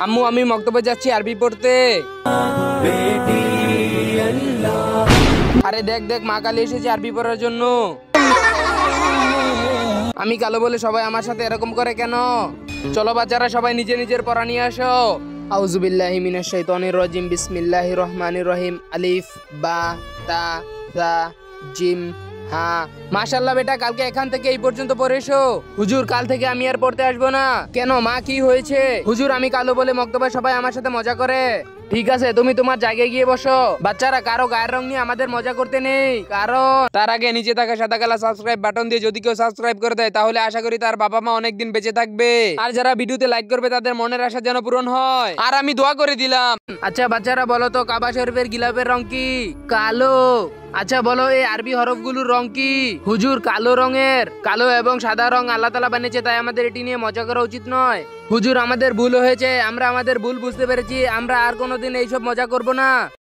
আম্মু আমি মক্তবে যাচ্ছি আরবি পড়তে। আরে দেখ দেখ মা কালী এসেছে আরবি পড়ার জন্য। আমি কালো বলে সবাই আমার সাথে এরকম করে কেন? চলো বাচ্চারা সবাই নিজে নিজের পড়া নিয়ে আসো। আউযু বিল্লাহি মিনাশ শাইতানির রাজিম, বিসমিল্লাহির রহমানির রহিম, আলিফ বা তা সা জিম হা। মাশাআল্লাহ বেটা, কালকে এখান থেকে এই পর্যন্ত পড়েছো। হুজুর কাল থেকে আমি আর পড়তে আসবো না। কেন মা, কি হয়েছে? হুজুর আমি কালো বলে মক্তবে সবাই আমার সাথে মজা করে। ঠিক আছে, তুমি তোমার জায়গায় গিয়ে বসো। বাচ্চারা কারো গায়ের রং নিয়ে আমাদের মজা করতে নেই, কারণ তার আগে নিচে থাকা সাদা কালা সাবস্ক্রাইব বাটন দিয়ে যদি কেউ সাবস্ক্রাইব করে দেয় তাহলে আশা করি তার বাবা মা অনেকদিন বেঁচে থাকবে। আর যারা ভিডিওতে লাইক করবে তাদের মনের আশা যেন পূরণ হয়। আর আমি দোয়া করে দিলাম। আচ্ছা বাচ্চারা বলো তো, কাবা শরীফের গিলাফের রং কি? কালো। আচ্ছা বলো, এই আরবি হরফগুলোর রং কি? হুজুর কালো রঙের। কালো এবং সাদা রং আল্লাহ তাআলা বানিয়েছে, তাই আমাদের এটি নিয়ে মজা করা উচিত নয়। হুজুর আমাদের ভুল হয়েছে, আমরা আমাদের ভুল বুঝতে পেরেছি, আমরা আর কোনোদিন এইসব মজা করব না।